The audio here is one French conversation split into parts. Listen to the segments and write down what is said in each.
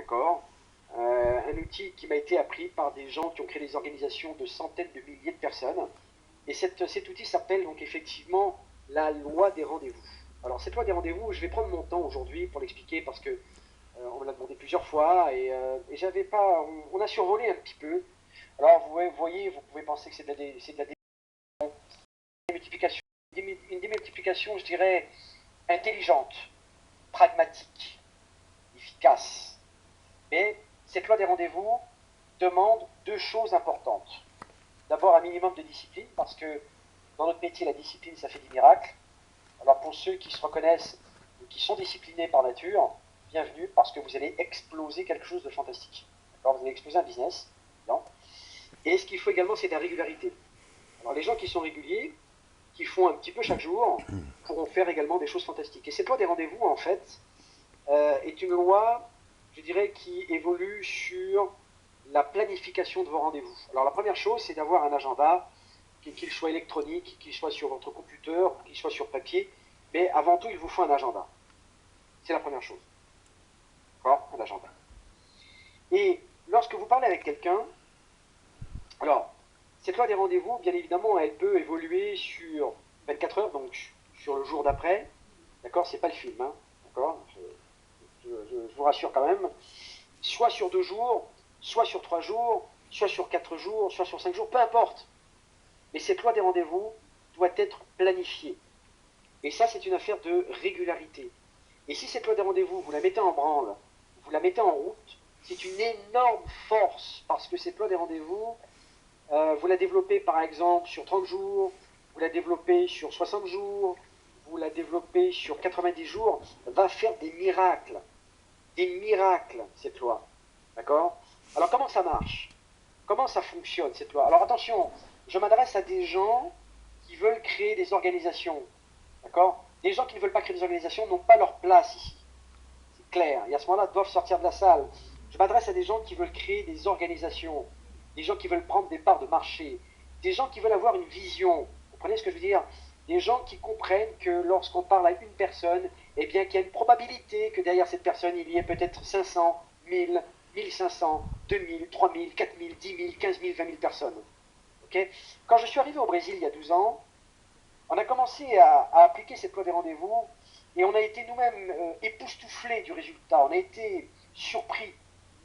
d'accord? Un outil qui m'a été appris par des gens qui ont créé des organisations de centaines de milliers de personnes. Et cet outil s'appelle donc effectivement la loi des rendez-vous. Alors cette loi des rendez-vous, je vais prendre mon temps aujourd'hui pour l'expliquer parce que on me l'a demandé plusieurs fois et j'avais pas, on a survolé un petit peu. Alors vous voyez, vous pouvez penser que c'est de la démultiplication, une démultiplication, je dirais, intelligente, pragmatique, efficace. Mais cette loi des rendez-vous demande deux choses importantes. D'abord un minimum de discipline, parce que dans notre métier, la discipline, ça fait des miracles. Alors pour ceux qui se reconnaissent ou qui sont disciplinés par nature, bienvenue, parce que vous allez exploser quelque chose de fantastique. Vous allez exploser un business. Non. Et ce qu'il faut également, c'est de la régularité. Alors les gens qui sont réguliers, qui font un petit peu chaque jour, pourront faire également des choses fantastiques. Et cette loi des rendez-vous, en fait, est une loi, je dirais, qui évolue sur la planification de vos rendez-vous. Alors la première chose, c'est d'avoir un agenda, qu'il soit électronique, qu'il soit sur votre computer, qu'il soit sur papier, mais avant tout, il vous faut un agenda. C'est la première chose. D'accord? Un agenda. Et lorsque vous parlez avec quelqu'un, alors, cette loi des rendez-vous, bien évidemment, elle peut évoluer sur 24 heures, donc sur le jour d'après. D'accord? C'est pas le film, hein? D'accord? Je vous rassure quand même. Soit sur 2 jours, soit sur 3 jours, soit sur 4 jours, soit sur 5 jours, peu importe. Mais cette loi des rendez-vous doit être planifiée. Et ça, c'est une affaire de régularité. Et si cette loi des rendez-vous, vous la mettez en branle, vous la mettez en route, c'est une énorme force, parce que cette loi des rendez-vous, vous la développez par exemple sur 30 jours, vous la développez sur 60 jours, vous la développez sur 90 jours, va faire des miracles, cette loi. D'accord? Alors comment ça marche? Comment ça fonctionne cette loi? Alors attention, je m'adresse à des gens qui veulent créer des organisations. D'accord? Les gens qui ne veulent pas créer des organisations n'ont pas leur place ici. C'est clair. Et à ce moment-là, doivent sortir de la salle. Je m'adresse à des gens qui veulent créer des organisations, des gens qui veulent prendre des parts de marché, des gens qui veulent avoir une vision. Vous comprenez ce que je veux dire? Des gens qui comprennent que lorsqu'on parle à une personne, eh bien qu'il y a une probabilité que derrière cette personne, il y ait peut-être 500, 1000, 1500, 2000, 3000, 4000, 10 000, 15 000, 20 000 personnes. Okay. Quand je suis arrivé au Brésil il y a 12 ans, on a commencé à appliquer cette loi des rendez-vous et on a été nous-mêmes époustouflés du résultat. On a été surpris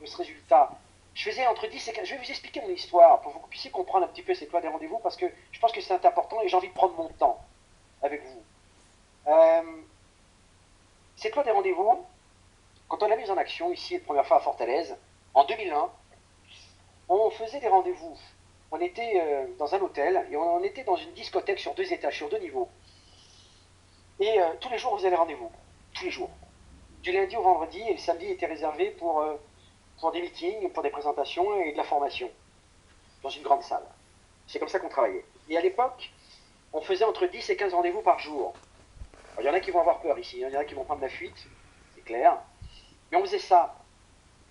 de ce résultat. Je faisais entre 10 et 15. Je vais vous expliquer mon histoire pour que vous puissiez comprendre un petit peu cette loi des rendez-vous parce que je pense que c'est important et j'ai envie de prendre mon temps avec vous. Cette loi des rendez-vous, quand on l'a mise en action ici la première fois à Fortaleza, en 2001, on faisait des rendez-vous. On était dans un hôtel et on était dans une discothèque sur 2 étages, sur 2 niveaux. Et tous les jours, on faisait des rendez-vous. Tous les jours. Du lundi au vendredi, et le samedi était réservé pour des meetings, pour des présentations et de la formation. Dans une grande salle. C'est comme ça qu'on travaillait. Et à l'époque, on faisait entre 10 et 15 rendez-vous par jour. Il y en a qui vont avoir peur ici, il y en a qui vont prendre la fuite, c'est clair. Mais on faisait ça.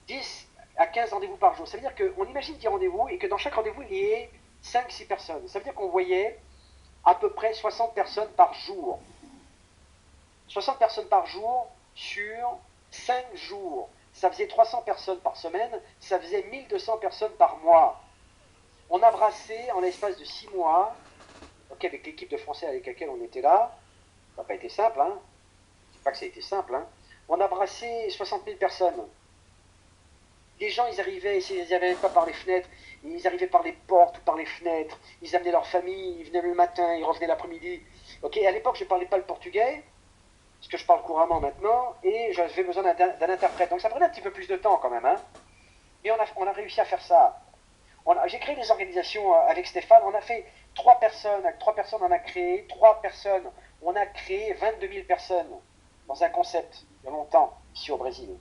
10 à 15 rendez-vous par jour. Ça veut dire qu'on imagine 10 rendez-vous et que dans chaque rendez-vous, il y ait 5-6 personnes. Ça veut dire qu'on voyait à peu près 60 personnes par jour. 60 personnes par jour sur 5 jours. Ça faisait 300 personnes par semaine, ça faisait 1200 personnes par mois. On a brassé en l'espace de 6 mois, okay, avec l'équipe de Français avec laquelle on était là, ça n'a pas été simple, hein. Je ne dis pas que ça a été simple, hein. On a brassé 60 000 personnes. Les gens, ils arrivaient, ils n'arrivaient pas par les fenêtres, ils arrivaient par les portes ou par les fenêtres, ils amenaient leur famille, ils venaient le matin, ils revenaient l'après-midi. Okay, à l'époque, je ne parlais pas le portugais, ce que je parle couramment maintenant, et j'avais besoin d'un interprète. Donc ça prenait un petit peu plus de temps quand même, hein. Mais on a réussi à faire ça. J'ai créé des organisations avec Stéphane, on a fait 3 personnes, avec 3 personnes on a créé, 3 personnes, on a créé 22 000 personnes dans un concept, il y a longtemps, ici au Brésil.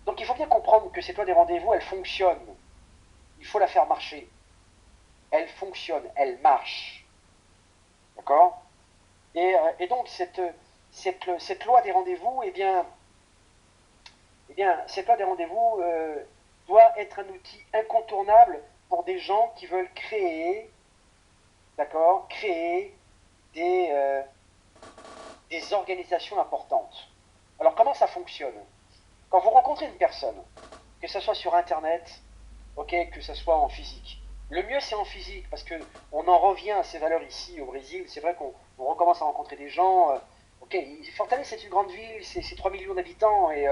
Donc il faut bien comprendre que cette loi des rendez-vous, elle fonctionne. Il faut la faire marcher. Elle fonctionne, elle marche. D'accord? Et donc cette loi des rendez-vous, cette loi des rendez-vous doit être un outil incontournable pour des gens qui veulent créer, d'accord, créer des organisations importantes. Alors comment ça fonctionne? quand vous rencontrez une personne, que ce soit sur Internet, ok, que ce soit en physique, le mieux c'est en physique parce que on en revient à ces valeurs ici au Brésil. C'est vrai qu'on recommence à rencontrer des gens. Ok, Fortaleza c'est une grande ville, c'est 3 millions d'habitants et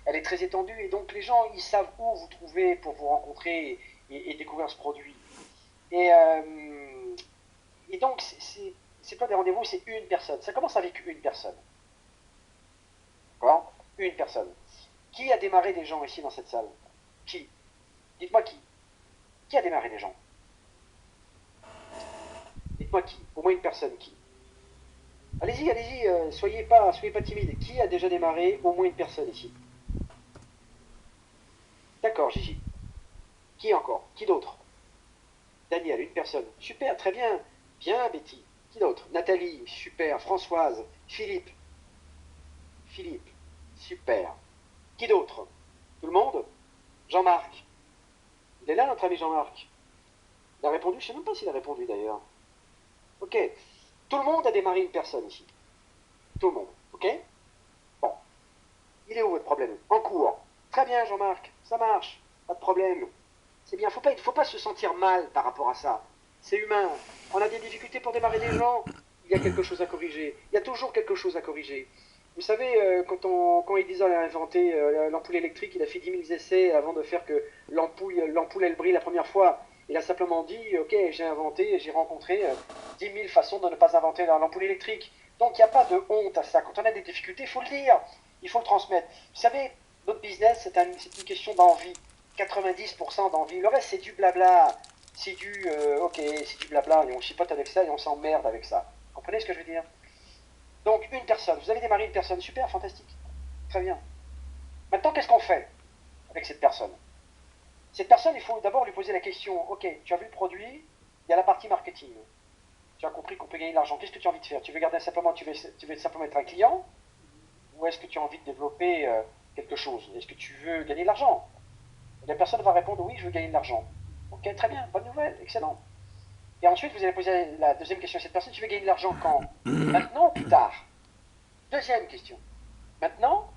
elle est très étendue et donc les gens ils savent où vous trouver pour vous rencontrer et découvrir ce produit. Et, euh, et donc c'est pas des rendez-vous, c'est une personne. Ça commence avec une personne. D'accord. Une personne. Qui a démarré des gens ici dans cette salle? Qui? Dites-moi qui. Qui a démarré des gens? Dites-moi qui. Au moins une personne. Qui? Allez-y, allez-y, soyez pas timide. Qui a déjà démarré au moins une personne ici? D'accord, Gigi. Qui encore? Qui d'autre? Daniel, une personne. Super, très bien. Bien, Betty. Qui d'autre? Nathalie, super. Françoise. Philippe. Philippe. Super. Qui d'autre? Tout le monde? Jean-Marc. Il est là, notre ami Jean-Marc. Il a répondu, je ne sais même pas s'il a répondu d'ailleurs. Ok. Tout le monde a démarré une personne ici. Tout le monde. Ok? Bon. Il est où votre problème? En cours. Très bien, Jean-Marc. Ça marche. Pas de problème. C'est bien. Faut pas se sentir mal par rapport à ça. C'est humain. On a des difficultés pour démarrer des gens. Il y a quelque chose à corriger. Il y a toujours quelque chose à corriger. Vous savez, quand Edison a inventé l'ampoule électrique, il a fait 10 000 essais avant de faire que l'ampoule elle brille la première fois. Il a simplement dit, ok, j'ai inventé, j'ai rencontré 10 000 façons de ne pas inventer l'ampoule électrique. Donc il n'y a pas de honte à ça. Quand on a des difficultés, il faut le dire, il faut le transmettre. Vous savez, notre business, une question d'envie. 90% d'envie. Le reste, c'est du blabla. C'est du, ok, c'est du blabla, et on chipote avec ça, et on s'emmerde avec ça. Vous comprenez ce que je veux dire? Donc, une personne. Vous avez démarré une personne. Super, fantastique. Très bien. Maintenant, qu'est-ce qu'on fait avec cette personne? Cette personne, il faut d'abord lui poser la question, ok, tu as vu le produit, il y a la partie marketing. Tu as compris qu'on peut gagner de l'argent. Qu'est-ce que tu as envie de faire? Tu veux garder simplement, tu veux simplement être un client? Ou est-ce que tu as envie de développer quelque chose? Est-ce que tu veux gagner de l'argent? La personne va répondre, oui, je veux gagner de l'argent. Ok, très bien, bonne nouvelle, excellent. Et ensuite, vous allez poser la deuxième question à cette personne, tu veux gagner de l'argent quand? Maintenant ou plus tard? Deuxième question. Maintenant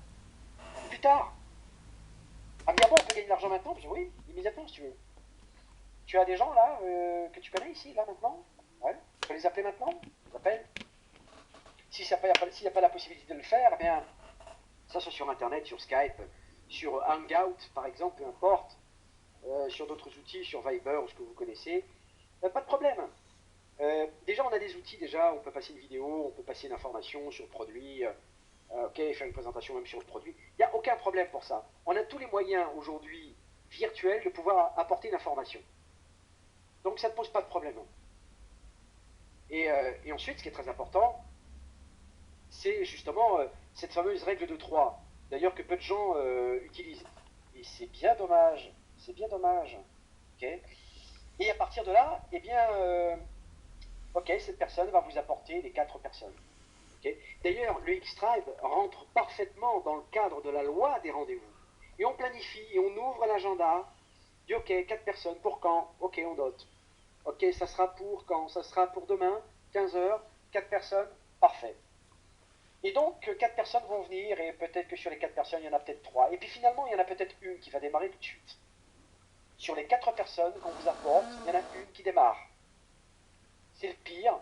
ou plus tard? Ah bien bon, on peut gagner de l'argent maintenant? Je dis oui, immédiatement si tu veux. Tu as des gens là que tu connais ici, là maintenant? Ouais. Tu peux les appeler maintenant? Ils appellent. S'il n'y a pas la possibilité de le faire, eh bien, ça soit sur Internet, sur Skype, sur Hangout par exemple, peu importe, sur d'autres outils, sur Viber ou ce que vous connaissez, pas de problème. Déjà, on a des outils, déjà, on peut passer une vidéo, on peut passer une information sur le produit, ok, faire une présentation même sur le produit. Il n'y a aucun problème pour ça. On a tous les moyens aujourd'hui virtuels de pouvoir apporter une information. Donc ça ne pose pas de problème. Et ensuite, ce qui est très important, c'est justement cette fameuse règle de 3. D'ailleurs que peu de gens utilisent. Et c'est bien dommage. C'est bien dommage. Okay. Et à partir de là, eh bien, ok, cette personne va vous apporter les 4 personnes. Okay. D'ailleurs, le X-Tribe rentre parfaitement dans le cadre de la loi des rendez-vous. Et on planifie, et on ouvre l'agenda, dit ok, 4 personnes, pour quand? Ok, on note. Ok, ça sera pour quand? Ça sera pour demain, 15 heures, 4 personnes, parfait. Et donc, 4 personnes vont venir, et peut-être que sur les 4 personnes, il y en a peut-être 3. Et puis finalement, il y en a peut-être une qui va démarrer tout de suite. Sur les 4 personnes qu'on vous apporte, il y en a une qui démarre. C'est le pire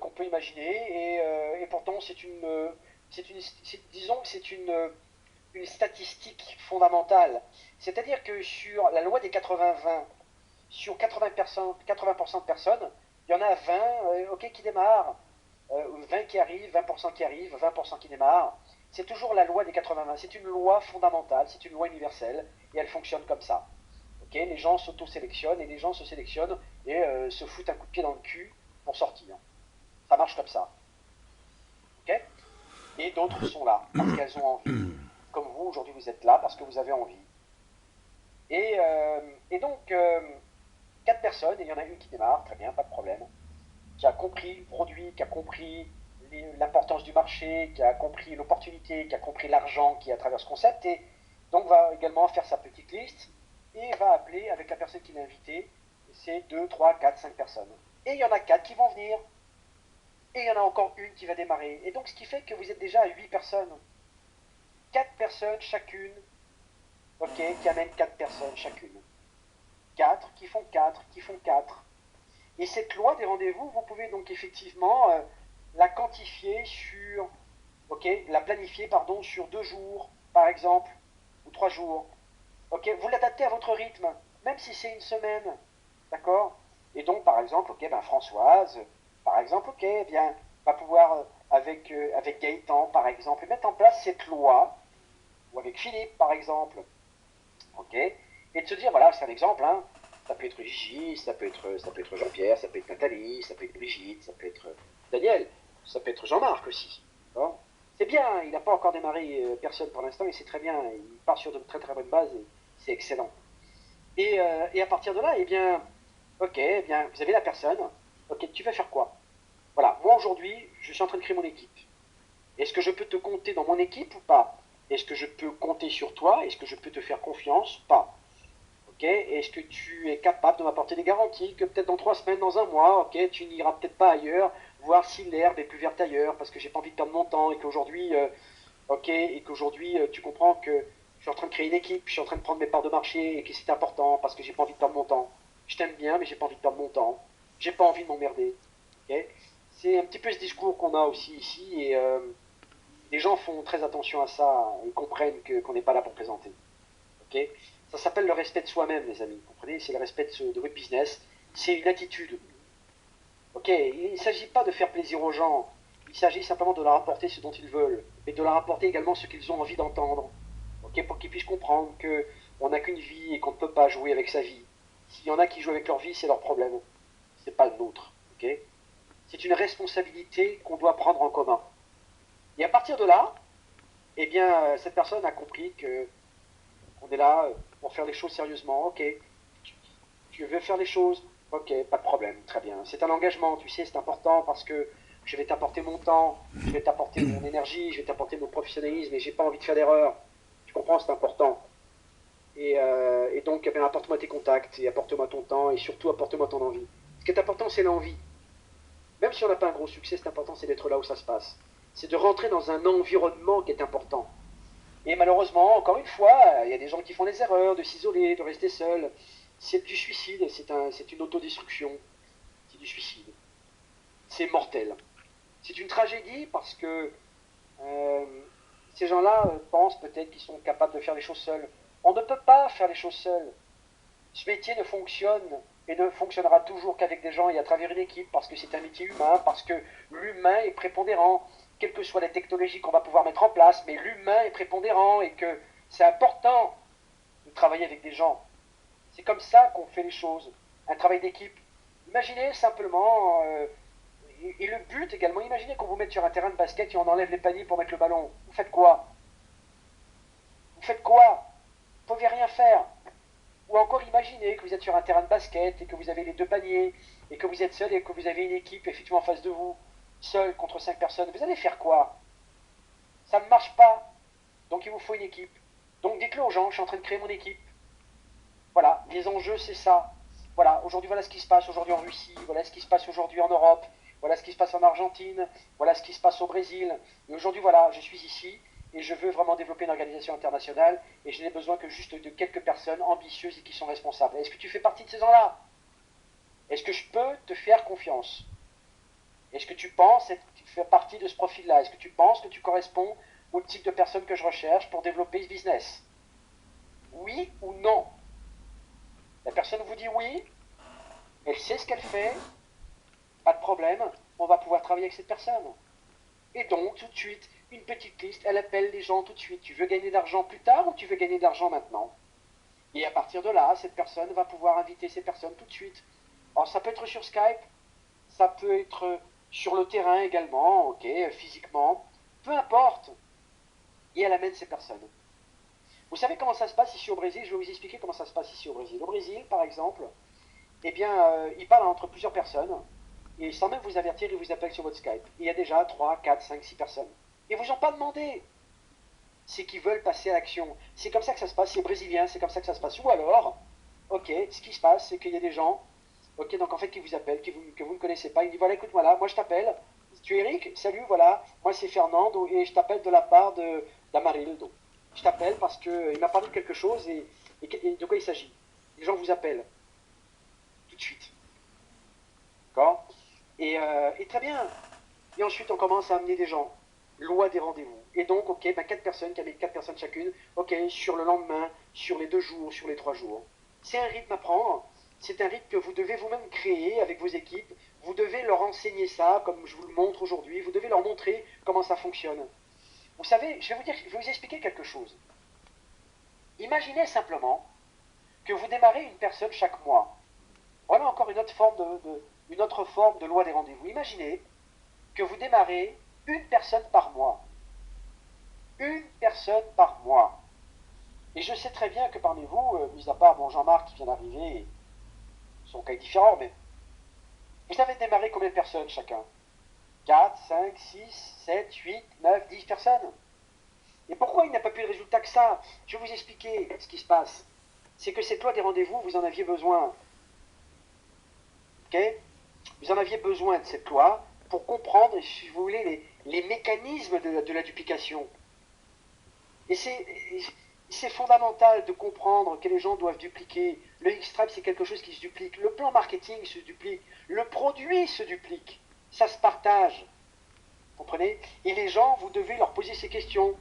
qu'on peut imaginer, et pourtant, disons que c'est une statistique fondamentale. C'est-à-dire que sur la loi des 80-20, sur 80%, 80% de personnes, il y en a 20 ok, qui démarrent, 20 qui arrivent, 20% qui arrivent, 20% qui démarrent. C'est toujours la loi des 80-20. C'est une loi fondamentale, c'est une loi universelle, et elle fonctionne comme ça. Okay, les gens s'auto-sélectionnent, et les gens se sélectionnent et se foutent un coup de pied dans le cul pour sortir. Ça marche comme ça. Okay, et d'autres sont là parce qu'elles ont envie. Comme vous, aujourd'hui, vous êtes là parce que vous avez envie. Et donc, 4 personnes, et il y en a une qui démarre, très bien, pas de problème, qui a compris le produit, qui a compris l'importance du marché, qui a compris l'opportunité, qui a compris l'argent qui est à travers ce concept, et donc va également faire sa petite liste, et va appeler avec la personne qu'il a invitée, c'est 2, 3, 4, 5 personnes. Et il y en a 4 qui vont venir, et il y en a encore une qui va démarrer. Et donc, ce qui fait que vous êtes déjà à 8 personnes. 4 personnes chacune, ok, qui amènent 4 personnes chacune. 4 qui font 4 qui font 4. Et cette loi des rendez-vous, vous pouvez donc effectivement la quantifier sur, ok, la planifier, pardon, sur 2 jours, par exemple, ou 3 jours. Ok, vous l'adaptez à votre rythme, même si c'est une semaine, d'accord. Et donc, par exemple, ok, ben Françoise, par exemple, ok, eh bien, va pouvoir, avec Gaëtan, par exemple, mettre en place cette loi, ou avec Philippe, par exemple, ok, et de se dire, voilà, c'est un exemple, hein, ça peut être Gigi, ça peut être Jean-Pierre, ça peut être Nathalie, ça peut être Brigitte, ça peut être Daniel, ça peut être Jean-Marc aussi. Bon. C'est bien, il n'a pas encore démarré personne pour l'instant, et c'est très bien, il part sur de très très bonnes bases, et c'est excellent. Et à partir de là, eh bien, ok, eh bien, vous avez la personne, ok, tu vas faire quoi? Voilà, moi aujourd'hui, je suis en train de créer mon équipe. Est-ce que je peux te compter dans mon équipe ou pas? Est-ce que je peux compter sur toi? Est-ce que je peux te faire confiance? Pas. Ok. Est-ce que tu es capable de m'apporter des garanties que peut-être dans 3 semaines, dans un mois, ok, tu n'iras peut-être pas ailleurs, voir si l'herbe est plus verte ailleurs, parce que j'ai pas envie de perdre mon temps et qu'aujourd'hui, ok, et qu'aujourd'hui, tu comprends que je suis en train de créer une équipe, je suis en train de prendre mes parts de marché et que c'est important parce que j'ai pas envie de perdre mon temps. Je t'aime bien, mais j'ai pas envie de perdre mon temps. J'ai pas envie de m'emmerder. Ok. C'est un petit peu ce discours qu'on a aussi ici et les gens font très attention à ça et comprennent qu'on n'est pas là pour présenter. Ok. Ça s'appelle le respect de soi-même, les amis. Vous comprenez? C'est le respect de votre business. C'est une attitude. Ok. Il ne s'agit pas de faire plaisir aux gens. Il s'agit simplement de leur apporter ce dont ils veulent, mais de leur apporter également ce qu'ils ont envie d'entendre. Ok. Pour qu'ils puissent comprendre qu'on n'a qu'une vie et qu'on ne peut pas jouer avec sa vie. S'il y en a qui jouent avec leur vie, c'est leur problème. C'est pas le nôtre. Ok. C'est une responsabilité qu'on doit prendre en commun. Et à partir de là, eh bien, cette personne a compris que on est là pour faire les choses sérieusement. Ok, tu veux faire les choses. Ok, pas de problème, très bien. C'est un engagement, tu sais, c'est important parce que je vais t'apporter mon temps, je vais t'apporter mon énergie, je vais t'apporter mon professionnalisme et j'ai pas envie de faire d'erreur. Tu comprends, c'est important. Et donc, eh bien, apporte-moi tes contacts et apporte-moi ton temps et surtout apporte-moi ton envie. Ce qui est important, c'est l'envie. Même si on n'a pas un gros succès, c'est important, c'est d'être là où ça se passe. C'est de rentrer dans un environnement qui est important. Et malheureusement, encore une fois, il y a des gens qui font des erreurs, de s'isoler, de rester seul. C'est du suicide, c'est une autodestruction, c'est du suicide. C'est mortel. C'est une tragédie parce que euh, ces gens-là pensent peut-être qu'ils sont capables de faire les choses seuls. On ne peut pas faire les choses seuls. Ce métier ne fonctionne et ne fonctionnera toujours qu'avec des gens et à travers une équipe parce que c'est un métier humain, parce que l'humain est prépondérant, quelles que soient les technologies qu'on va pouvoir mettre en place, mais l'humain est prépondérant et que c'est important de travailler avec des gens. C'est comme ça qu'on fait les choses, un travail d'équipe. Imaginez simplement, et le but également, imaginez qu'on vous mette sur un terrain de basket et on enlève les paniers pour mettre le ballon. Vous faites quoi? Vous faites quoi? Vous ne pouvez rien faire. Ou encore imaginez que vous êtes sur un terrain de basket et que vous avez les 2 paniers et que vous êtes seul et que vous avez une équipe effectivement en face de vous, seul contre 5 personnes. Vous allez faire quoi? Ça ne marche pas. Donc il vous faut une équipe. Donc dites-le aux gens, je suis en train de créer mon équipe. Voilà, les enjeux c'est ça. Voilà, aujourd'hui voilà ce qui se passe aujourd'hui en Russie, voilà ce qui se passe aujourd'hui en Europe, voilà ce qui se passe en Argentine, voilà ce qui se passe au Brésil. Et aujourd'hui voilà, je suis ici et je veux vraiment développer une organisation internationale et je n'ai besoin que juste de quelques personnes ambitieuses et qui sont responsables. Est-ce que tu fais partie de ces gens-là? Est-ce que je peux te faire confiance? Est-ce que tu penses faire partie de ce profil-là? Est-ce que tu penses que tu corresponds au type de personne que je recherche pour développer ce business? Oui ou non? La personne vous dit oui, elle sait ce qu'elle fait, pas de problème, on va pouvoir travailler avec cette personne. Et donc, tout de suite, une petite liste, elle appelle les gens tout de suite. Tu veux gagner de l'argent plus tard ou tu veux gagner de l'argent maintenant? Et à partir de là, cette personne va pouvoir inviter ces personnes tout de suite. Alors, ça peut être sur Skype, ça peut être sur le terrain également, ok, physiquement, peu importe. Et elle amène ces personnes. Vous savez comment ça se passe ici au Brésil? Je vais vous expliquer comment ça se passe ici au Brésil. Au Brésil, par exemple, eh bien, il parle entre plusieurs personnes, et sans même vous avertir, il vous appelle sur votre Skype. Il y a déjà 3, 4, 5, 6 personnes. Et vous n'ont pas demandé. C'est qu'ils veulent passer à l'action. C'est comme ça que ça se passe, c'est brésilien, c'est comme ça que ça se passe. Ou alors, ok, ce qui se passe, c'est qu'il y a des gens, ok, donc en fait, qui vous appellent, que vous ne connaissez pas. Ils disent, voilà, écoute, voilà, moi je t'appelle. Tu es Eric? Salut, voilà, moi c'est Fernando, et je t'appelle de la part d'Amarildo. je t'appelle parce qu'il m'a parlé de quelque chose et de quoi il s'agit. Les gens vous appellent tout de suite. D'accord et très bien. Et ensuite, on commence à amener des gens. Loi des rendez-vous. Et donc, ok, ben, 4 personnes, qui avaient 4 personnes chacune, ok, sur le lendemain, sur les 2 jours, sur les 3 jours. C'est un rythme à prendre. C'est un rythme que vous devez vous-même créer avec vos équipes. Vous devez leur enseigner ça, comme je vous le montre aujourd'hui. Vous devez leur montrer comment ça fonctionne. Vous savez, je vais vous expliquer quelque chose. Imaginez simplement que vous démarrez une personne chaque mois. Voilà encore une autre forme de loi des rendez-vous. Imaginez que vous démarrez une personne par mois. Une personne par mois. Et je sais très bien que parmi vous, mis à part bon Jean-Marc qui vient d'arriver, son cas est différent, mais vous avez démarré combien de personnes chacun? 4, 5, 6, 7, 8, 9, 10 personnes. Et pourquoi il n'a pas pu de résultat que ça? Je vais vous expliquer ce qui se passe. C'est que cette loi des rendez-vous, vous en aviez besoin. Ok? Vous en aviez besoin de cette loi pour comprendre, si vous voulez, les mécanismes de la duplication. Et c'est fondamental de comprendre que les gens doivent dupliquer. Le X-Tribe, c'est quelque chose qui se duplique. Le plan marketing se duplique. Le produit se duplique. Ça se partage. Vous comprenez? Et les gens, vous devez leur poser ces questions.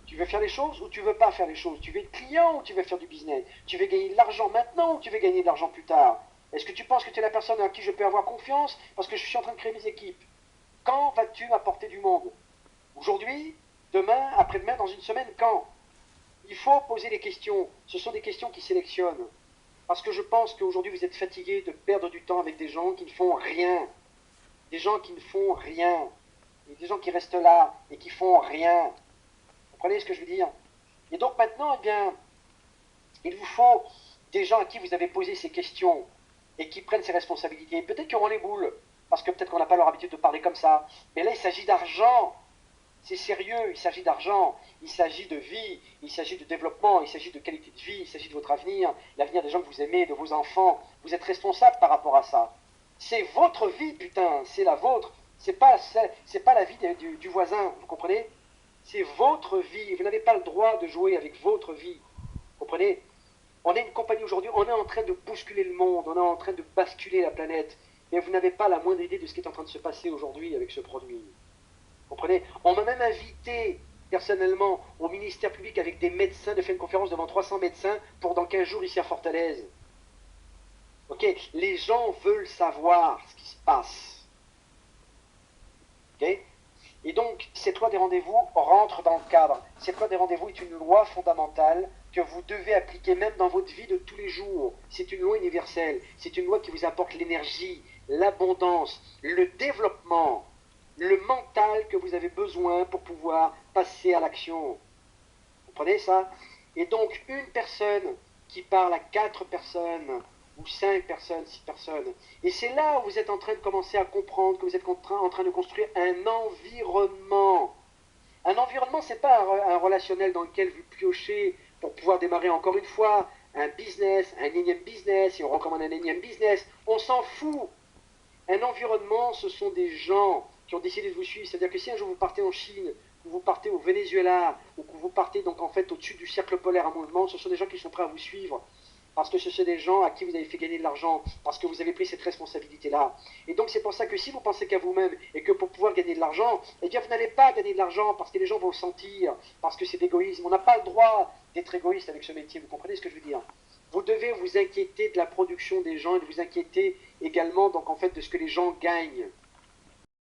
Tu veux faire les choses ou tu veux pas faire les choses? Tu veux être client ou tu veux faire du business? Tu veux gagner de l'argent maintenant ou tu veux gagner de l'argent plus tard? Est-ce que tu penses que tu es la personne à qui je peux avoir confiance parce que je suis en train de créer mes équipes? Quand vas-tu m'apporter du monde? Aujourd'hui? Demain? Après-demain? Dans une semaine? Quand? Il faut poser des questions. Ce sont des questions qui sélectionnent. Parce que je pense qu'aujourd'hui vous êtes fatigué de perdre du temps avec des gens qui ne font rien. Des gens qui ne font rien. Et des gens qui restent là et qui font rien. Vous comprenez ce que je veux dire? Et donc maintenant, eh bien, il vous faut des gens à qui vous avez posé ces questions et qui prennent ces responsabilités. Peut-être qu'ils auront les boules, parce que peut-être qu'on n'a pas leur habitude de parler comme ça. Mais là, il s'agit d'argent. C'est sérieux, il s'agit d'argent, il s'agit de vie, il s'agit de développement, il s'agit de qualité de vie, il s'agit de votre avenir, l'avenir des gens que vous aimez, de vos enfants. Vous êtes responsable par rapport à ça. C'est votre vie, putain, c'est la vôtre. C'est pas la vie du voisin, vous comprenez? C'est votre vie. Vous n'avez pas le droit de jouer avec votre vie. Vous comprenez? On est une compagnie aujourd'hui, on est en train de bousculer le monde, on est en train de basculer la planète. Mais vous n'avez pas la moindre idée de ce qui est en train de se passer aujourd'hui avec ce produit. Vous comprenez? On m'a même invité personnellement au ministère public avec des médecins de faire une conférence devant 300 médecins pour dans 15 jours ici à Fortaleza. Ok? Les gens veulent savoir ce qui se passe. Ok? Et donc, cette loi des rendez-vous rentre dans le cadre. Cette loi des rendez-vous est une loi fondamentale que vous devez appliquer même dans votre vie de tous les jours. C'est une loi universelle. C'est une loi qui vous apporte l'énergie, l'abondance, le développement, le mental que vous avez besoin pour pouvoir passer à l'action. Vous comprenez ça? Et donc, une personne qui parle à 4 personnes, ou 5 personnes, 6 personnes, et c'est là où vous êtes en train de commencer à comprendre que vous êtes en train de construire un environnement. Un environnement, c'est pas un relationnel dans lequel vous piochez pour pouvoir démarrer encore une fois un business, un énième business, et on recommande un énième business. On s'en fout. Un environnement, ce sont des gens qui ont décidé de vous suivre. C'est-à-dire que si un jour vous partez en Chine, que vous partez au Venezuela, ou que vous partez donc en fait au-dessus du cercle polaire à mouvement, ce sont des gens qui sont prêts à vous suivre. Parce que ce sont des gens à qui vous avez fait gagner de l'argent, parce que vous avez pris cette responsabilité-là. Et donc c'est pour ça que si vous pensez qu'à vous-même, et que pour pouvoir gagner de l'argent, eh bien vous n'allez pas gagner de l'argent, parce que les gens vont le sentir, parce que c'est d'égoïsme. On n'a pas le droit d'être égoïste avec ce métier, vous comprenez ce que je veux dire? Vous devez vous inquiéter de la production des gens et de vous inquiéter également donc en fait de ce que les gens gagnent.